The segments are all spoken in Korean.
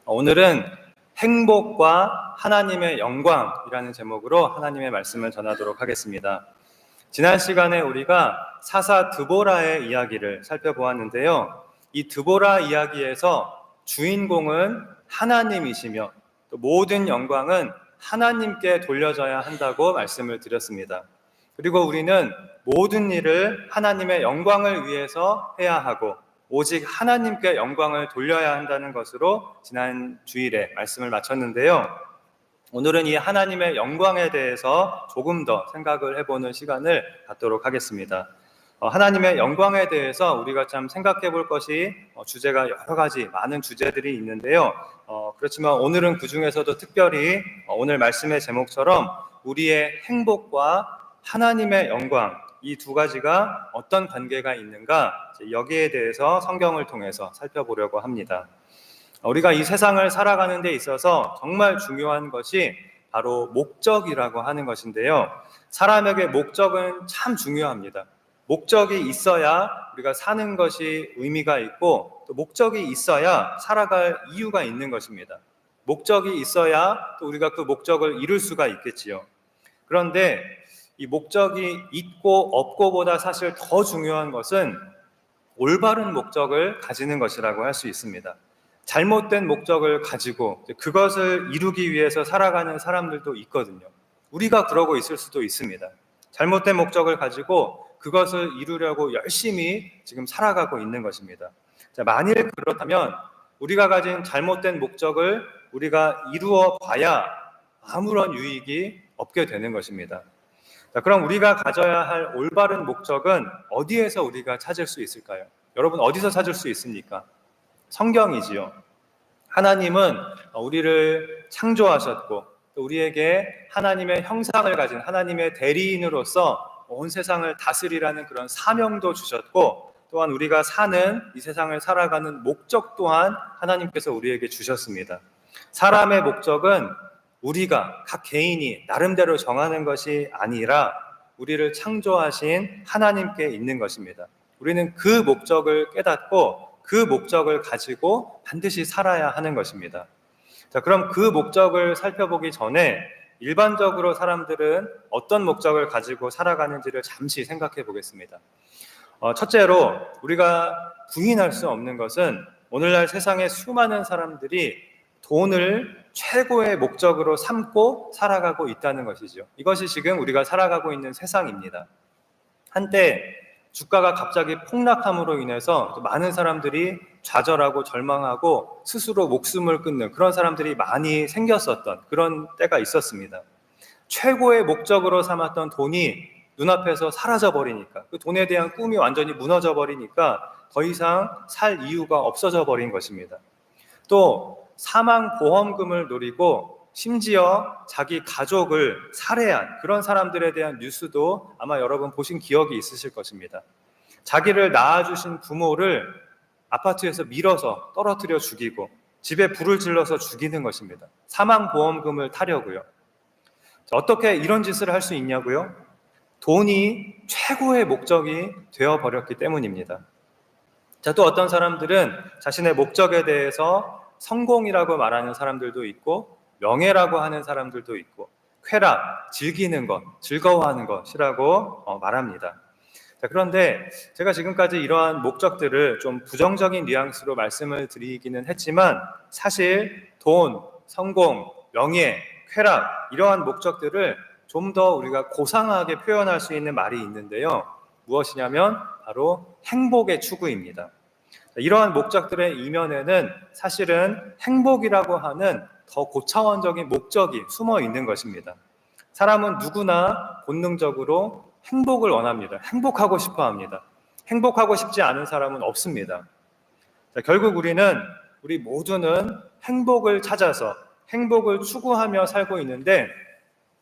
오늘은 행복과 하나님의 영광이라는 제목으로 하나님의 말씀을 전하도록 하겠습니다. 지난 시간에 우리가 사사 드보라의 이야기를 살펴보았는데요. 이 드보라 이야기에서 주인공은 하나님이시며 또 모든 영광은 하나님께 돌려져야 한다고 말씀을 드렸습니다. 그리고 우리는 모든 일을 하나님의 영광을 위해서 해야 하고 오직 하나님께 영광을 돌려야 한다는 것으로 지난 주일에 말씀을 마쳤는데요. 오늘은 이 하나님의 영광에 대해서 조금 더 생각을 해보는 시간을 갖도록 하겠습니다. 하나님의 영광에 대해서 우리가 참 생각해 볼 것이 주제가 여러 가지 많은 주제들이 있는데요. 그렇지만 오늘은 그 중에서도 특별히 오늘 말씀의 제목처럼 우리의 행복과 하나님의 영광, 이 두 가지가 어떤 관계가 있는가, 여기에 대해서 성경을 통해서 살펴보려고 합니다. 우리가 이 세상을 살아가는 데 있어서 정말 중요한 것이 바로 목적이라고 하는 것인데요. 사람에게 목적은 참 중요합니다. 목적이 있어야 우리가 사는 것이 의미가 있고, 또 목적이 있어야 살아갈 이유가 있는 것입니다. 목적이 있어야 또 우리가 그 목적을 이룰 수가 있겠지요. 그런데 이 목적이 있고 없고보다 사실 더 중요한 것은 올바른 목적을 가지는 것이라고 할 수 있습니다. 잘못된 목적을 가지고 그것을 이루기 위해서 살아가는 사람들도 있거든요. 우리가 그러고 있을 수도 있습니다. 잘못된 목적을 가지고 그것을 이루려고 열심히 지금 살아가고 있는 것입니다. 만일 그렇다면 우리가 가진 잘못된 목적을 우리가 이루어 봐야 아무런 유익이 없게 되는 것입니다. 그럼 우리가 가져야 할 올바른 목적은 어디에서 우리가 찾을 수 있을까요? 여러분, 어디서 찾을 수 있습니까? 성경이지요. 하나님은 우리를 창조하셨고 또 우리에게 하나님의 형상을 가진 하나님의 대리인으로서 온 세상을 다스리라는 그런 사명도 주셨고, 또한 우리가 사는 이 세상을 살아가는 목적 또한 하나님께서 우리에게 주셨습니다. 사람의 목적은 우리가 각 개인이 나름대로 정하는 것이 아니라 우리를 창조하신 하나님께 있는 것입니다. 우리는 그 목적을 깨닫고 그 목적을 가지고 반드시 살아야 하는 것입니다. 그럼 그 목적을 살펴보기 전에 일반적으로 사람들은 어떤 목적을 가지고 살아가는지를 잠시 생각해 보겠습니다. 첫째로 우리가 부인할 수 없는 것은 오늘날 세상의 수많은 사람들이 돈을 최고의 목적으로 삼고 살아가고 있다는 것이죠. 이것이 지금 우리가 살아가고 있는 세상입니다. 한때 주가가 갑자기 폭락함으로 인해서 많은 사람들이 좌절하고 절망하고 스스로 목숨을 끊는 그런 사람들이 많이 생겼었던 그런 때가 있었습니다. 최고의 목적으로 삼았던 돈이 눈앞에서 사라져버리니까, 그 돈에 대한 꿈이 완전히 무너져버리니까 더 이상 살 이유가 없어져 버린 것입니다. 또 사망보험금을 노리고 심지어 자기 가족을 살해한 그런 사람들에 대한 뉴스도 아마 여러분 보신 기억이 있으실 것입니다. 자기를 낳아주신 부모를 아파트에서 밀어서 떨어뜨려 죽이고 집에 불을 질러서 죽이는 것입니다. 사망보험금을 타려고요. 어떻게 이런 짓을 할 수 있냐고요? 돈이 최고의 목적이 되어버렸기 때문입니다. 또 어떤 사람들은 자신의 목적에 대해서 성공이라고 말하는 사람들도 있고 명예라고 하는 사람들도 있고 쾌락, 즐기는 것, 즐거워하는 것이라고 말합니다. 그런데 제가 지금까지 이러한 목적들을 좀 부정적인 뉘앙스로 말씀을 드리기는 했지만 사실 돈, 성공, 명예, 쾌락 이러한 목적들을 좀 더 우리가 고상하게 표현할 수 있는 말이 있는데요. 무엇이냐면 바로 행복의 추구입니다. 이러한 목적들의 이면에는 사실은 행복이라고 하는 더 고차원적인 목적이 숨어 있는 것입니다. 사람은 누구나 본능적으로 행복을 원합니다. 행복하고 싶어 합니다. 행복하고 싶지 않은 사람은 없습니다. 결국 우리 모두는 행복을 찾아서 행복을 추구하며 살고 있는데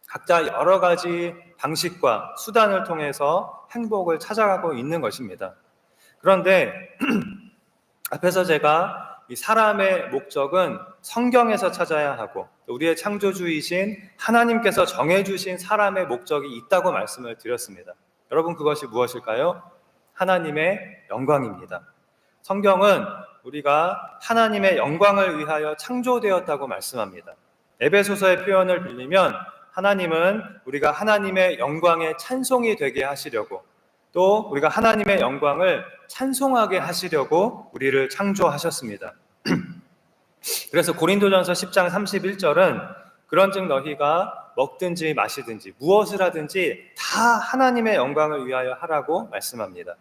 각자 여러 가지 방식과 수단을 통해서 행복을 찾아가고 있는 것입니다. 그런데 앞에서 제가 이 사람의 목적은 성경에서 찾아야 하고 우리의 창조주이신 하나님께서 정해주신 사람의 목적이 있다고 말씀을 드렸습니다. 여러분, 그것이 무엇일까요? 하나님의 영광입니다. 성경은 우리가 하나님의 영광을 위하여 창조되었다고 말씀합니다. 에베소서의 표현을 빌리면 하나님은 우리가 하나님의 영광의 찬송이 되게 하시려고, 또 우리가 하나님의 영광을 찬송하게 하시려고 우리를 창조하셨습니다. 그래서 고린도전서 10장 31절은 그런즉 너희가 먹든지 마시든지 무엇을 하든지 다 하나님의 영광을 위하여 하라고 말씀합니다.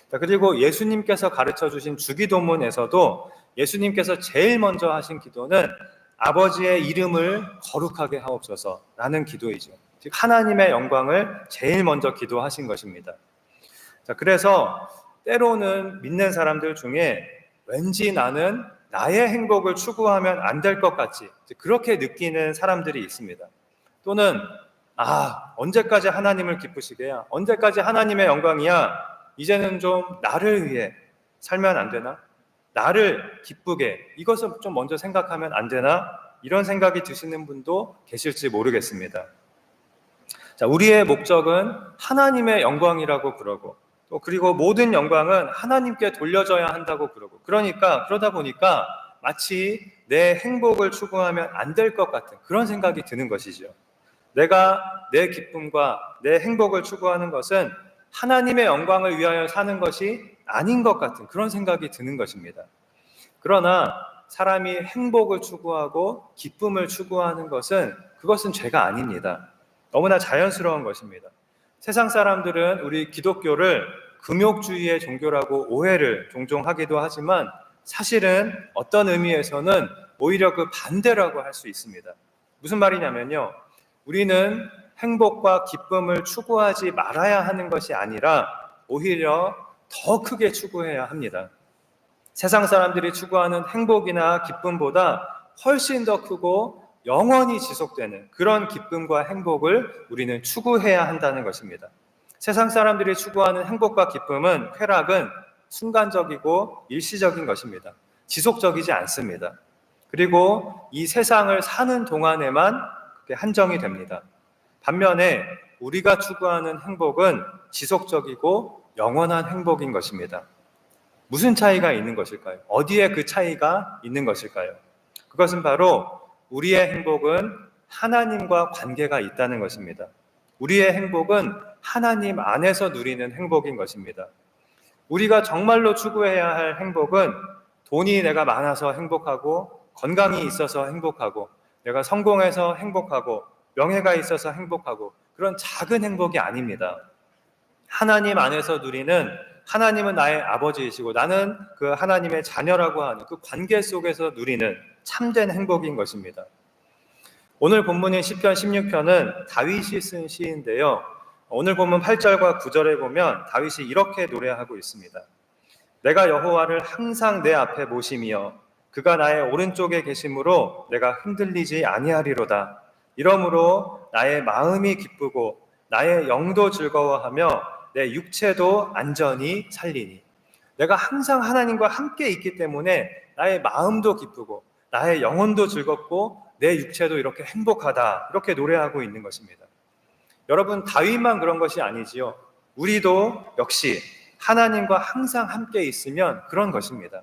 그리고 예수님께서 가르쳐 주신 주기도문에서도 예수님께서 제일 먼저 하신 기도는 아버지의 이름을 거룩하게 하옵소서라는 기도이죠. 즉 하나님의 영광을 제일 먼저 기도하신 것입니다. 그래서 때로는 믿는 사람들 중에 왠지 나는 나의 행복을 추구하면 안 될 것 같이 그렇게 느끼는 사람들이 있습니다. 또는 언제까지 하나님을 기쁘시게 해야, 언제까지 하나님의 영광이야, 이제는 좀 나를 위해 살면 안 되나? 나를 기쁘게, 이것을 좀 먼저 생각하면 안 되나? 이런 생각이 드시는 분도 계실지 모르겠습니다. 우리의 목적은 하나님의 영광이라고 그러고, 또 그리고 모든 영광은 하나님께 돌려져야 한다고 그러고, 그러다 보니까 마치 내 행복을 추구하면 안 될 것 같은 그런 생각이 드는 것이죠. 내가 내 기쁨과 내 행복을 추구하는 것은 하나님의 영광을 위하여 사는 것이 아닌 것 같은 그런 생각이 드는 것입니다. 그러나 사람이 행복을 추구하고 기쁨을 추구하는 그것은 죄가 아닙니다. 너무나 자연스러운 것입니다. 세상 사람들은 우리 기독교를 금욕주의의 종교라고 오해를 종종 하기도 하지만 사실은 어떤 의미에서는 오히려 그 반대라고 할 수 있습니다. 무슨 말이냐면요, 우리는 행복과 기쁨을 추구하지 말아야 하는 것이 아니라 오히려 더 크게 추구해야 합니다. 세상 사람들이 추구하는 행복이나 기쁨보다 훨씬 더 크고 영원히 지속되는 그런 기쁨과 행복을 우리는 추구해야 한다는 것입니다. 세상 사람들이 추구하는 행복과 기쁨은, 쾌락은 순간적이고 일시적인 것입니다. 지속적이지 않습니다. 그리고 이 세상을 사는 동안에만 그게 한정이 됩니다. 반면에 우리가 추구하는 행복은 지속적이고 영원한 행복인 것입니다. 무슨 차이가 있는 것일까요? 어디에 그 차이가 있는 것일까요? 그것은 바로 우리의 행복은 하나님과 관계가 있다는 것입니다. 우리의 행복은 하나님 안에서 누리는 행복인 것입니다. 우리가 정말로 추구해야 할 행복은 돈이 내가 많아서 행복하고, 건강이 있어서 행복하고, 내가 성공해서 행복하고, 명예가 있어서 행복하고, 그런 작은 행복이 아닙니다. 하나님 안에서 누리는, 하나님은 나의 아버지이시고 나는 그 하나님의 자녀라고 하는 그 관계 속에서 누리는 참된 행복인 것입니다. 오늘 본문인 시편 16편은 다윗이 쓴 시인데요. 오늘 본문 8절과 9절에 보면 다윗이 이렇게 노래하고 있습니다. 내가 여호와를 항상 내 앞에 모심이여 그가 나의 오른쪽에 계심으로 내가 흔들리지 아니하리로다. 이러므로 나의 마음이 기쁘고 나의 영도 즐거워하며 내 육체도 안전히 살리니. 내가 항상 하나님과 함께 있기 때문에 나의 마음도 기쁘고 나의 영혼도 즐겁고 내 육체도 이렇게 행복하다, 이렇게 노래하고 있는 것입니다. 여러분, 다윗만 그런 것이 아니지요. 우리도 역시 하나님과 항상 함께 있으면 그런 것입니다.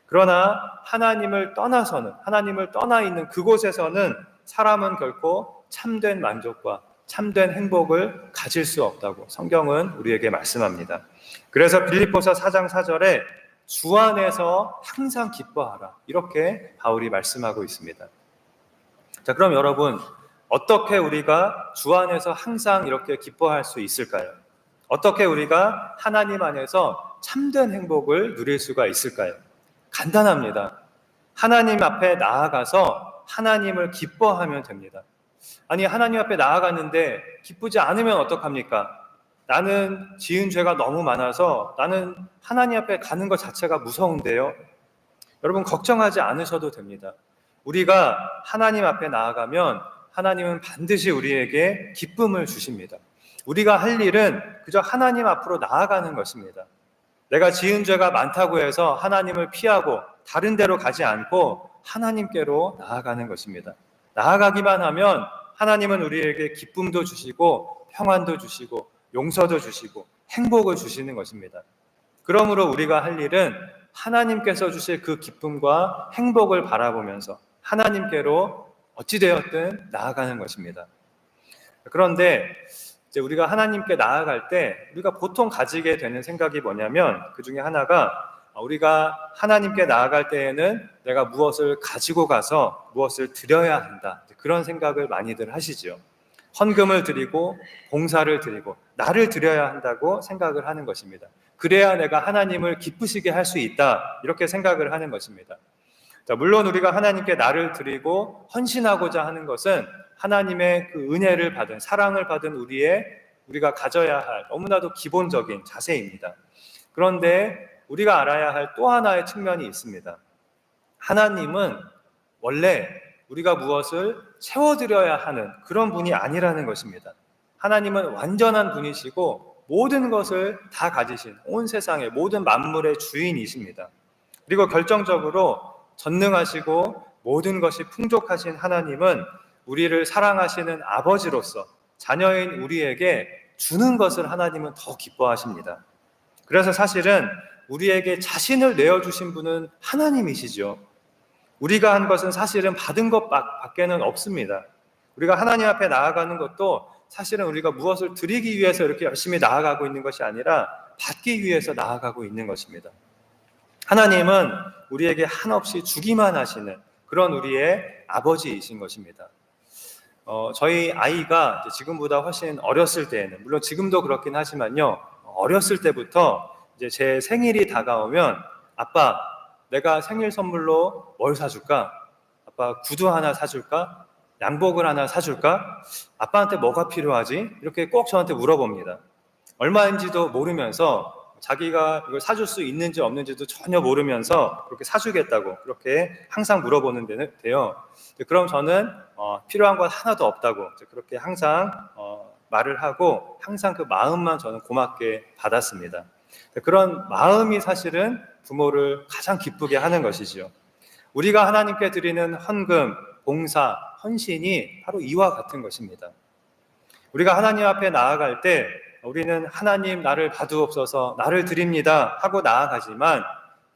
그러나 하나님을 떠나서는, 하나님을 떠나 있는 그곳에서는 사람은 결코 참된 만족과 참된 행복을 가질 수 없다고 성경은 우리에게 말씀합니다. 그래서 빌립보서 4장 4절에 주 안에서 항상 기뻐하라, 이렇게 바울이 말씀하고 있습니다. 자, 그럼 여러분, 어떻게 우리가 주 안에서 항상 이렇게 기뻐할 수 있을까요? 어떻게 우리가 하나님 안에서 참된 행복을 누릴 수가 있을까요? 간단합니다. 하나님 앞에 나아가서 하나님을 기뻐하면 됩니다. 아니, 하나님 앞에 나아갔는데 기쁘지 않으면 어떡합니까? 나는 지은 죄가 너무 많아서 나는 하나님 앞에 가는 것 자체가 무서운데요. 여러분, 걱정하지 않으셔도 됩니다. 우리가 하나님 앞에 나아가면 하나님은 반드시 우리에게 기쁨을 주십니다. 우리가 할 일은 그저 하나님 앞으로 나아가는 것입니다. 내가 지은 죄가 많다고 해서 하나님을 피하고 다른 데로 가지 않고 하나님께로 나아가는 것입니다. 나아가기만 하면 하나님은 우리에게 기쁨도 주시고 평안도 주시고 용서도 주시고 행복을 주시는 것입니다. 그러므로 우리가 할 일은 하나님께서 주실 그 기쁨과 행복을 바라보면서 하나님께로 어찌되었든 나아가는 것입니다. 그런데 이제 우리가 하나님께 나아갈 때 우리가 보통 가지게 되는 생각이 뭐냐면, 그 중에 하나가 우리가 하나님께 나아갈 때에는 내가 무엇을 가지고 가서 무엇을 드려야 한다, 그런 생각을 많이들 하시죠. 헌금을 드리고 봉사를 드리고 나를 드려야 한다고 생각을 하는 것입니다. 그래야 내가 하나님을 기쁘시게 할 수 있다, 이렇게 생각을 하는 것입니다. 자, 물론 우리가 하나님께 나를 드리고 헌신하고자 하는 것은 하나님의 그 은혜를 받은, 사랑을 받은 우리가 가져야 할 너무나도 기본적인 자세입니다. 그런데 우리가 알아야 할 또 하나의 측면이 있습니다. 하나님은 원래 우리가 무엇을 채워드려야 하는 그런 분이 아니라는 것입니다. 하나님은 완전한 분이시고 모든 것을 다 가지신, 온 세상의 모든 만물의 주인이십니다. 그리고 결정적으로 전능하시고 모든 것이 풍족하신 하나님은 우리를 사랑하시는 아버지로서 자녀인 우리에게 주는 것을 하나님은 더 기뻐하십니다. 그래서 사실은 우리에게 자신을 내어주신 분은 하나님이시죠. 우리가 한 것은 사실은 받은 것밖에는 없습니다. 우리가 하나님 앞에 나아가는 것도 사실은 우리가 무엇을 드리기 위해서 이렇게 열심히 나아가고 있는 것이 아니라 받기 위해서 나아가고 있는 것입니다. 하나님은 우리에게 한없이 주기만 하시는 그런 우리의 아버지이신 것입니다. 저희 아이가 지금보다 훨씬 어렸을 때에는, 물론 지금도 그렇긴 하지만요, 어렸을 때부터 이제 제 생일이 다가오면 아빠, 내가 생일 선물로 뭘 사줄까? 아빠, 구두 하나 사줄까? 양복을 하나 사줄까? 아빠한테 뭐가 필요하지? 이렇게 꼭 저한테 물어봅니다. 얼마인지도 모르면서, 자기가 이걸 사줄 수 있는지 없는지도 전혀 모르면서 그렇게 사주겠다고 그렇게 항상 물어보는데요. 그럼 저는 필요한 건 하나도 없다고 그렇게 항상 말을 하고, 항상 그 마음만 저는 고맙게 받았습니다. 그런 마음이 사실은 부모를 가장 기쁘게 하는 것이죠. 우리가 하나님께 드리는 헌금, 봉사, 헌신이 바로 이와 같은 것입니다. 우리가 하나님 앞에 나아갈 때 우리는 하나님, 나를 봐주옵소서, 나를 드립니다 하고 나아가지만,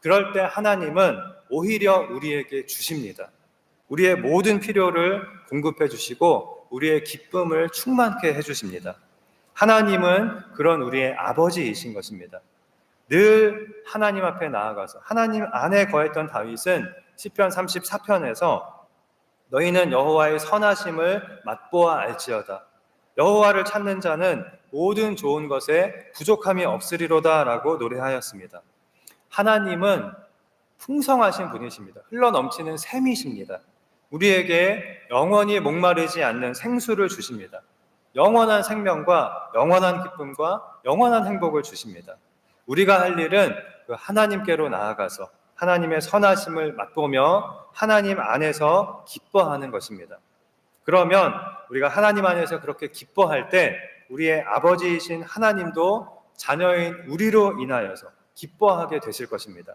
그럴 때 하나님은 오히려 우리에게 주십니다. 우리의 모든 필요를 공급해 주시고 우리의 기쁨을 충만케 해주십니다. 하나님은 그런 우리의 아버지이신 것입니다. 늘 하나님 앞에 나아가서, 하나님 안에 거했던 다윗은 시편 34편에서 너희는 여호와의 선하심을 맛보아 알지어다, 여호와를 찾는 자는 모든 좋은 것에 부족함이 없으리로다 라고 노래하였습니다. 하나님은 풍성하신 분이십니다. 흘러넘치는 샘이십니다. 우리에게 영원히 목마르지 않는 생수를 주십니다. 영원한 생명과 영원한 기쁨과 영원한 행복을 주십니다. 우리가 할 일은 그 하나님께로 나아가서 하나님의 선하심을 맛보며 하나님 안에서 기뻐하는 것입니다. 그러면 우리가 하나님 안에서 그렇게 기뻐할 때 우리의 아버지이신 하나님도 자녀인 우리로 인하여서 기뻐하게 되실 것입니다.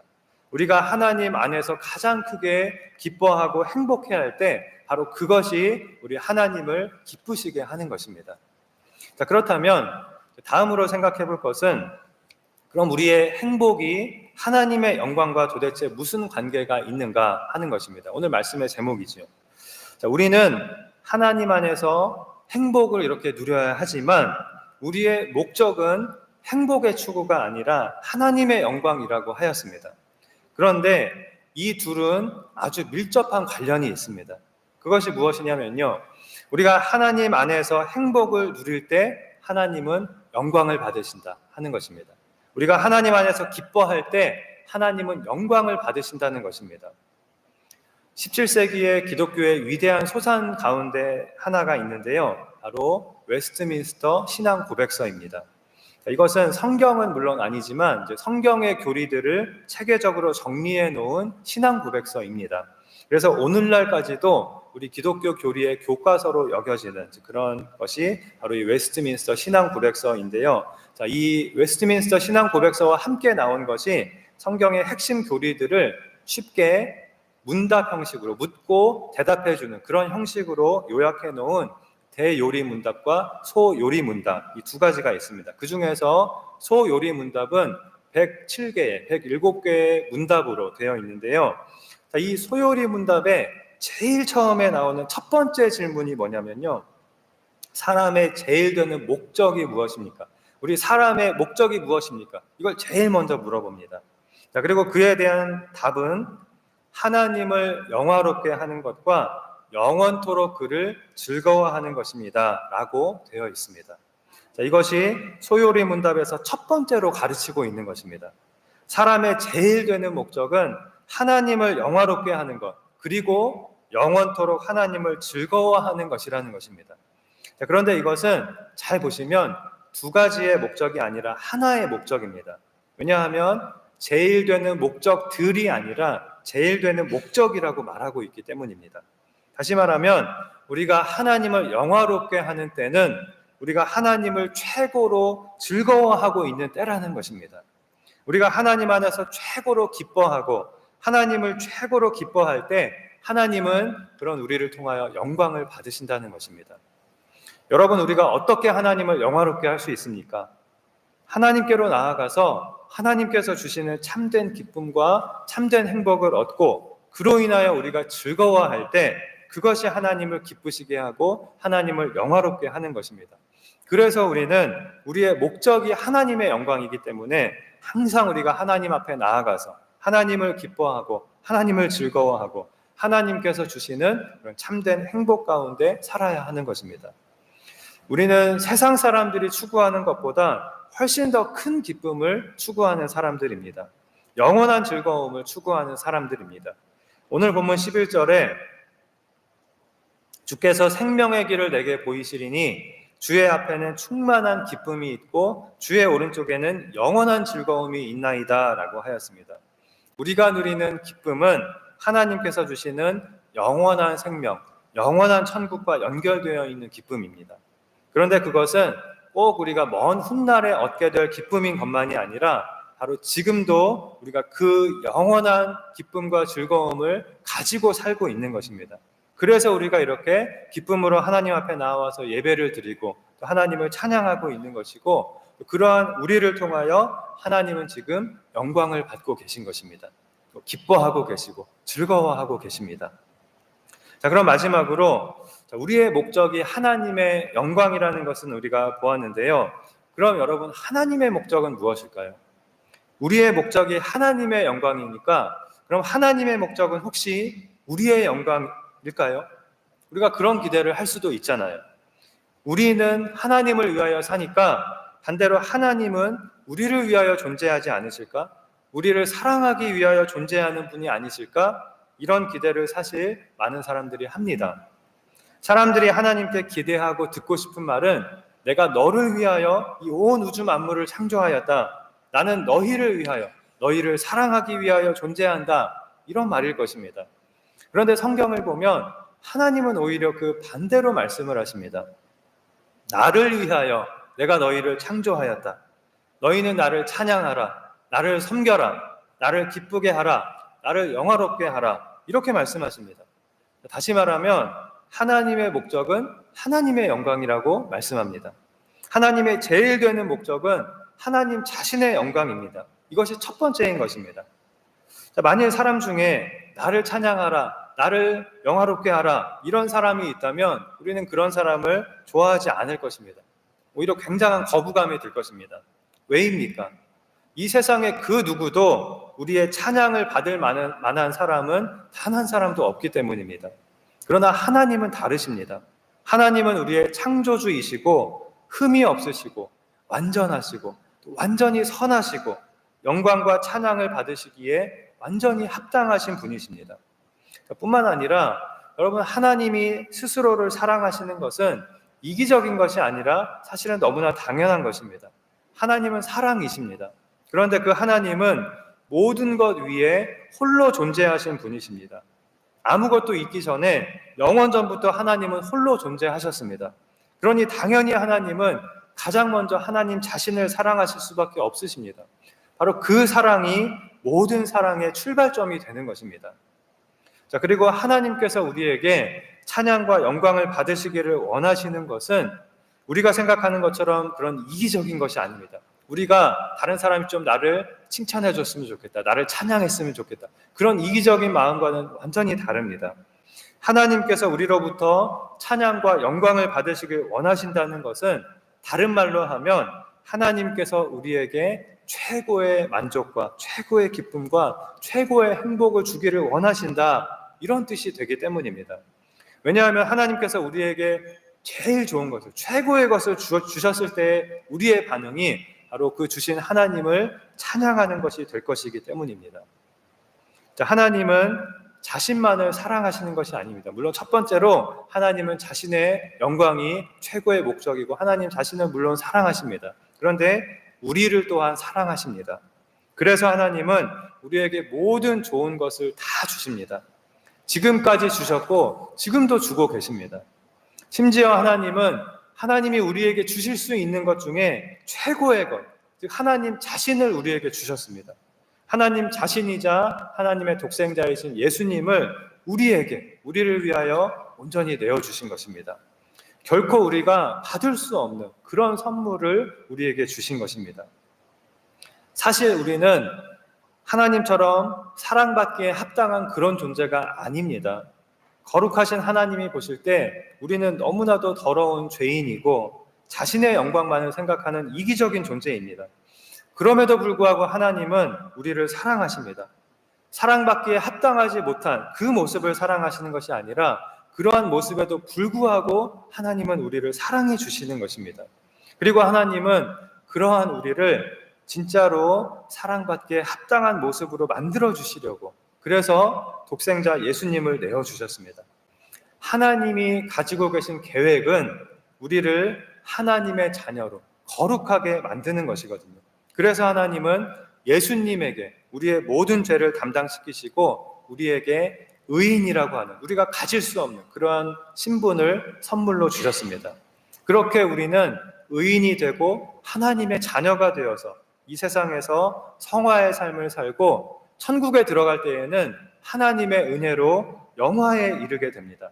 우리가 하나님 안에서 가장 크게 기뻐하고 행복해할 때 바로 그것이 우리 하나님을 기쁘시게 하는 것입니다. 자, 그렇다면 다음으로 생각해 볼 것은, 그럼 우리의 행복이 하나님의 영광과 도대체 무슨 관계가 있는가 하는 것입니다. 오늘 말씀의 제목이죠. 자, 우리는 하나님 안에서 행복을 이렇게 누려야 하지만 우리의 목적은 행복의 추구가 아니라 하나님의 영광이라고 하였습니다. 그런데 이 둘은 아주 밀접한 관련이 있습니다. 그것이 무엇이냐면요, 우리가 하나님 안에서 행복을 누릴 때 하나님은 영광을 받으신다 하는 것입니다. 우리가 하나님 안에서 기뻐할 때 하나님은 영광을 받으신다는 것입니다. 17세기의 기독교의 위대한 소산 가운데 하나가 있는데요, 바로 웨스트민스터 신앙 고백서입니다. 이것은 성경은 물론 아니지만 성경의 교리들을 체계적으로 정리해 놓은 신앙 고백서입니다. 그래서 오늘날까지도 우리 기독교 교리의 교과서로 여겨지는 그런 것이 바로 이 웨스트민스터 신앙 고백서인데요. 자, 이 웨스트민스터 신앙 고백서와 함께 나온 것이 성경의 핵심 교리들을 쉽게 문답 형식으로 묻고 대답해 주는 그런 형식으로 요약해 놓은 대요리 문답과 소요리 문답, 이 두 가지가 있습니다. 그 중에서 소요리 문답은 107개의, 107개의 문답으로 되어 있는데요. 자, 이 소요리 문답에 제일 처음에 나오는 첫 번째 질문이 뭐냐면요. 사람의 제일 되는 목적이 무엇입니까? 우리 사람의 목적이 무엇입니까? 이걸 제일 먼저 물어봅니다. 자, 그리고 그에 대한 답은 하나님을 영화롭게 하는 것과 영원토록 그를 즐거워하는 것입니다. 라고 되어 있습니다. 자, 이것이 소요리 문답에서 첫 번째로 가르치고 있는 것입니다. 사람의 제일 되는 목적은 하나님을 영화롭게 하는 것, 그리고 영원토록 하나님을 즐거워하는 것이라는 것입니다. 자, 그런데 이것은 잘 보시면 두 가지의 목적이 아니라 하나의 목적입니다. 왜냐하면 제일 되는 목적들이 아니라 제일 되는 목적이라고 말하고 있기 때문입니다. 다시 말하면 우리가 하나님을 영화롭게 하는 때는 우리가 하나님을 최고로 즐거워하고 있는 때라는 것입니다. 우리가 하나님 안에서 최고로 기뻐하고 하나님을 최고로 기뻐할 때 하나님은 그런 우리를 통하여 영광을 받으신다는 것입니다. 여러분, 우리가 어떻게 하나님을 영화롭게 할 수 있습니까? 하나님께로 나아가서 하나님께서 주시는 참된 기쁨과 참된 행복을 얻고 그로 인하여 우리가 즐거워할 때 그것이 하나님을 기쁘시게 하고 하나님을 영화롭게 하는 것입니다. 그래서 우리는 우리의 목적이 하나님의 영광이기 때문에 항상 우리가 하나님 앞에 나아가서 하나님을 기뻐하고 하나님을 즐거워하고 하나님께서 주시는 그런 참된 행복 가운데 살아야 하는 것입니다. 우리는 세상 사람들이 추구하는 것보다 훨씬 더 큰 기쁨을 추구하는 사람들입니다. 영원한 즐거움을 추구하는 사람들입니다. 오늘 본문 11절에 주께서 생명의 길을 내게 보이시리니 주의 앞에는 충만한 기쁨이 있고 주의 오른쪽에는 영원한 즐거움이 있나이다 라고 하였습니다. 우리가 누리는 기쁨은 하나님께서 주시는 영원한 생명, 영원한 천국과 연결되어 있는 기쁨입니다. 그런데 그것은 꼭 우리가 먼 훗날에 얻게 될 기쁨인 것만이 아니라 바로 지금도 우리가 그 영원한 기쁨과 즐거움을 가지고 살고 있는 것입니다. 그래서 우리가 이렇게 기쁨으로 하나님 앞에 나와서 예배를 드리고 또 하나님을 찬양하고 있는 것이고 그러한 우리를 통하여 하나님은 지금 영광을 받고 계신 것입니다. 또 기뻐하고 계시고 즐거워하고 계십니다. 자, 그럼 마지막으로 우리의 목적이 하나님의 영광이라는 것은 우리가 보았는데요. 그럼 여러분, 하나님의 목적은 무엇일까요? 우리의 목적이 하나님의 영광이니까 그럼 하나님의 목적은 혹시 우리의 영광일까요? 우리가 그런 기대를 할 수도 있잖아요. 우리는 하나님을 위하여 사니까 반대로 하나님은 우리를 위하여 존재하지 않으실까? 우리를 사랑하기 위하여 존재하는 분이 아니실까? 이런 기대를 사실 많은 사람들이 합니다. 사람들이 하나님께 기대하고 듣고 싶은 말은 내가 너를 위하여 이 온 우주 만물을 창조하였다. 나는 너희를 위하여, 너희를 사랑하기 위하여 존재한다. 이런 말일 것입니다. 그런데 성경을 보면 하나님은 오히려 그 반대로 말씀을 하십니다. 나를 위하여 내가 너희를 창조하였다. 너희는 나를 찬양하라. 나를 섬겨라. 나를 기쁘게 하라. 나를 영화롭게 하라. 이렇게 말씀하십니다. 다시 말하면 하나님의 목적은 하나님의 영광이라고 말씀합니다. 하나님의 제일 되는 목적은 하나님 자신의 영광입니다. 이것이 첫 번째인 것입니다. 자, 만일 사람 중에 나를 찬양하라, 나를 영화롭게 하라 이런 사람이 있다면 우리는 그런 사람을 좋아하지 않을 것입니다. 오히려 굉장한 거부감이 들 것입니다. 왜입니까? 이 세상에 그 누구도 우리의 찬양을 받을 만한 사람은 단 한 사람도 없기 때문입니다. 그러나 하나님은 다르십니다. 하나님은 우리의 창조주이시고 흠이 없으시고 완전하시고 완전히 선하시고 영광과 찬양을 받으시기에 완전히 합당하신 분이십니다. 뿐만 아니라 여러분, 하나님이 스스로를 사랑하시는 것은 이기적인 것이 아니라 사실은 너무나 당연한 것입니다. 하나님은 사랑이십니다. 그런데 그 하나님은 모든 것 위에 홀로 존재하신 분이십니다. 아무것도 있기 전에 영원 전부터 하나님은 홀로 존재하셨습니다. 그러니 당연히 하나님은 가장 먼저 하나님 자신을 사랑하실 수밖에 없으십니다. 바로 그 사랑이 모든 사랑의 출발점이 되는 것입니다. 자, 그리고 하나님께서 우리에게 찬양과 영광을 받으시기를 원하시는 것은 우리가 생각하는 것처럼 그런 이기적인 것이 아닙니다. 우리가 다른 사람이 좀 나를 칭찬해 줬으면 좋겠다, 나를 찬양했으면 좋겠다, 그런 이기적인 마음과는 완전히 다릅니다. 하나님께서 우리로부터 찬양과 영광을 받으시길 원하신다는 것은 다른 말로 하면 하나님께서 우리에게 최고의 만족과 최고의 기쁨과 최고의 행복을 주기를 원하신다, 이런 뜻이 되기 때문입니다. 왜냐하면 하나님께서 우리에게 제일 좋은 것을, 최고의 것을 주셨을 때 우리의 반응이 바로 그 주신 하나님을 찬양하는 것이 될 것이기 때문입니다. 자, 하나님은 자신만을 사랑하시는 것이 아닙니다. 물론 첫 번째로 하나님은 자신의 영광이 최고의 목적이고 하나님 자신을 물론 사랑하십니다. 그런데 우리를 또한 사랑하십니다. 그래서 하나님은 우리에게 모든 좋은 것을 다 주십니다. 지금까지 주셨고 지금도 주고 계십니다. 심지어 하나님은 하나님이 우리에게 주실 수 있는 것 중에 최고의 것, 즉 하나님 자신을 우리에게 주셨습니다. 하나님 자신이자 하나님의 독생자이신 예수님을 우리를 위하여 온전히 내어주신 것입니다. 결코 우리가 받을 수 없는 그런 선물을 우리에게 주신 것입니다. 사실 우리는 하나님처럼 사랑받기에 합당한 그런 존재가 아닙니다. 거룩하신 하나님이 보실 때 우리는 너무나도 더러운 죄인이고 자신의 영광만을 생각하는 이기적인 존재입니다. 그럼에도 불구하고 하나님은 우리를 사랑하십니다. 사랑받기에 합당하지 못한 그 모습을 사랑하시는 것이 아니라 그러한 모습에도 불구하고 하나님은 우리를 사랑해 주시는 것입니다. 그리고 하나님은 그러한 우리를 진짜로 사랑받기에 합당한 모습으로 만들어 주시려고, 그래서 독생자 예수님을 내어주셨습니다. 하나님이 가지고 계신 계획은 우리를 하나님의 자녀로 거룩하게 만드는 것이거든요. 그래서 하나님은 예수님에게 우리의 모든 죄를 담당시키시고 우리에게 의인이라고 하는, 우리가 가질 수 없는 그러한 신분을 선물로 주셨습니다. 그렇게 우리는 의인이 되고 하나님의 자녀가 되어서 이 세상에서 성화의 삶을 살고 천국에 들어갈 때에는 하나님의 은혜로 영화에 이르게 됩니다.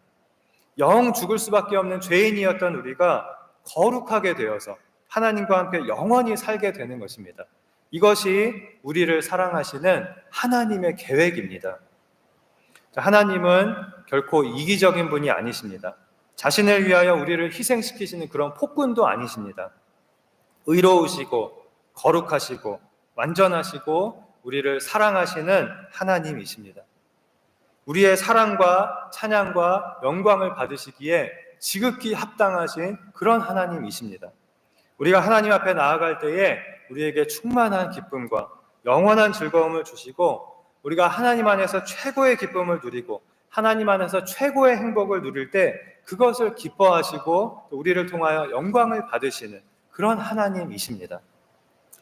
영 죽을 수밖에 없는 죄인이었던 우리가 거룩하게 되어서 하나님과 함께 영원히 살게 되는 것입니다. 이것이 우리를 사랑하시는 하나님의 계획입니다. 하나님은 결코 이기적인 분이 아니십니다. 자신을 위하여 우리를 희생시키시는 그런 폭군도 아니십니다. 의로우시고 거룩하시고 완전하시고 우리를 사랑하시는 하나님이십니다. 우리의 사랑과 찬양과 영광을 받으시기에 지극히 합당하신 그런 하나님이십니다. 우리가 하나님 앞에 나아갈 때에 우리에게 충만한 기쁨과 영원한 즐거움을 주시고 우리가 하나님 안에서 최고의 기쁨을 누리고 하나님 안에서 최고의 행복을 누릴 때 그것을 기뻐하시고 우리를 통하여 영광을 받으시는 그런 하나님이십니다.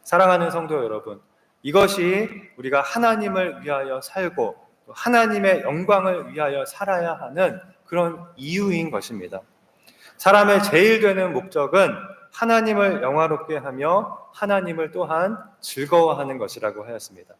사랑하는 성도 여러분, 이것이 우리가 하나님을 위하여 살고 하나님의 영광을 위하여 살아야 하는 그런 이유인 것입니다. 사람의 제일 되는 목적은 하나님을 영화롭게 하며 하나님을 또한 즐거워하는 것이라고 하였습니다.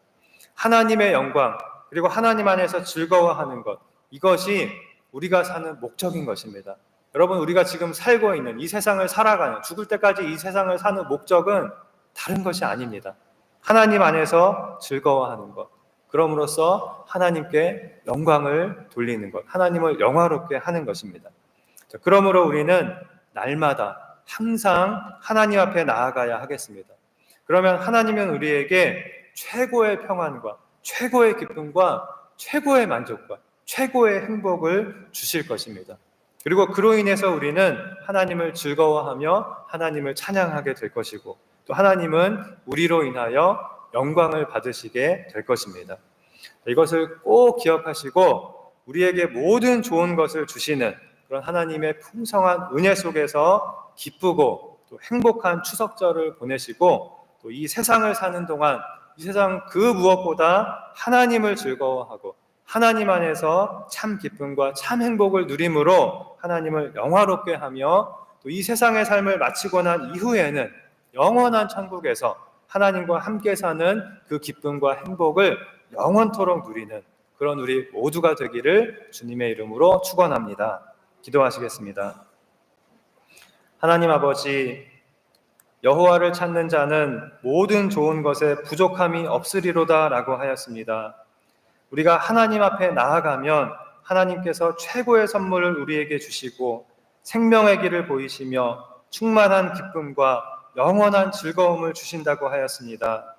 하나님의 영광 그리고 하나님 안에서 즐거워하는 것, 이것이 우리가 사는 목적인 것입니다. 여러분, 우리가 지금 살고 있는 이 세상을 살아가는, 죽을 때까지 이 세상을 사는 목적은 다른 것이 아닙니다. 하나님 안에서 즐거워하는 것, 그럼으로써 하나님께 영광을 돌리는 것, 하나님을 영화롭게 하는 것입니다. 그러므로 우리는 날마다 항상 하나님 앞에 나아가야 하겠습니다. 그러면 하나님은 우리에게 최고의 평안과 최고의 기쁨과 최고의 만족과 최고의 행복을 주실 것입니다. 그리고 그로 인해서 우리는 하나님을 즐거워하며 하나님을 찬양하게 될 것이고 또 하나님은 우리로 인하여 영광을 받으시게 될 것입니다. 이것을 꼭 기억하시고 우리에게 모든 좋은 것을 주시는 그런 하나님의 풍성한 은혜 속에서 기쁘고 또 행복한 추석절을 보내시고 또 이 세상을 사는 동안 이 세상 그 무엇보다 하나님을 즐거워하고 하나님 안에서 참 기쁨과 참 행복을 누림으로 하나님을 영화롭게 하며 또 이 세상의 삶을 마치고 난 이후에는 영원한 천국에서 하나님과 함께 사는 그 기쁨과 행복을 영원토록 누리는 그런 우리 모두가 되기를 주님의 이름으로 축원합니다. 기도하시겠습니다. 하나님 아버지, 여호와를 찾는 자는 모든 좋은 것에 부족함이 없으리로다 라고 하였습니다. 우리가 하나님 앞에 나아가면 하나님께서 최고의 선물을 우리에게 주시고 생명의 길을 보이시며 충만한 기쁨과 영원한 즐거움을 주신다고 하였습니다.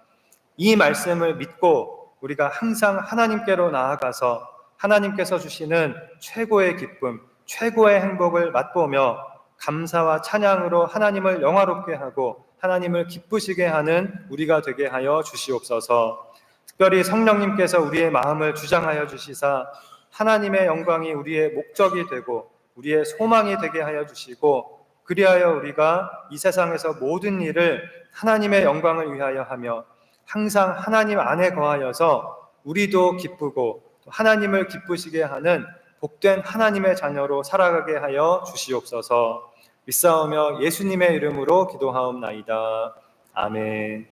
이 말씀을 믿고 우리가 항상 하나님께로 나아가서 하나님께서 주시는 최고의 기쁨, 최고의 행복을 맛보며 감사와 찬양으로 하나님을 영화롭게 하고 하나님을 기쁘시게 하는 우리가 되게 하여 주시옵소서. 특별히 성령님께서 우리의 마음을 주장하여 주시사 하나님의 영광이 우리의 목적이 되고 우리의 소망이 되게 하여 주시고, 그리하여 우리가 이 세상에서 모든 일을 하나님의 영광을 위하여 하며 항상 하나님 안에 거하여서 우리도 기쁘고 하나님을 기쁘시게 하는 복된 하나님의 자녀로 살아가게 하여 주시옵소서. 믿사오며 예수님의 이름으로 기도하옵나이다. 아멘.